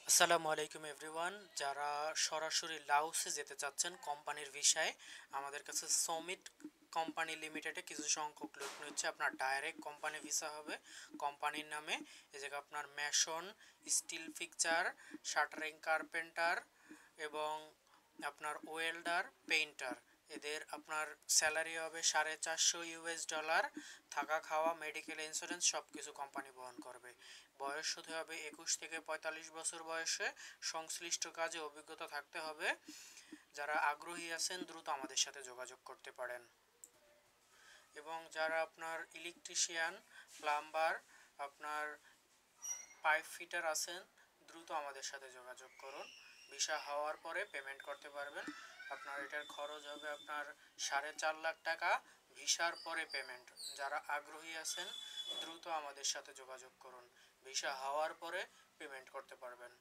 আসসালামু আলাইকুম এভরিওয়ান। যারা সরাসরি লাওসে যেতে চাচ্ছেন কোম্পানির ভিসায়, আমাদের কাছে সমিট কোম্পানি লিমিটেডে কিছু সংখ্যক লোক নিচ্ছে। আপনার ডাইরেক্ট কোম্পানি ভিসা হবে কোম্পানির নামে। এই জায়গায় আপনার mason, still fixer, shuttering carpenter এবং আপনার ওয়েল্ডার, পেইন্টার, এদের আপনার স্যালারি হবে $450 থাকা খাওয়া মেডিকেল ইন্স্যুরেন্স সব কিছু কোম্পানি বহন করবে। বয়স হতে হবে 21 থেকে 45 বছর বয়সে। সংশ্লিষ্ট কাজে অভিজ্ঞতা থাকতে হবে। যারা আগ্রহী আছেন দ্রুত আমাদের সাথে যোগাযোগ করতে পারেন। এবং যারা আপনার ইলেকট্রিশিয়ান, প্লাম্বার, আপনার পাইপ ফিটার আছেন দ্রুত আমাদের সাথে যোগাযোগ করুন। ভিসা হওয়ার পরে পেমেন্ট করতে পারবেন। আপনার এটার খরচ হবে আপনার $4.5 লাখ। ভিসার পরে পেমেন্ট। যারা আগ্রহী আছেন দ্রুত আমাদের সাথে যোগাযোগ করুন। ভিসা হওয়ার পরে পেমেন্ট করতে পারবেন।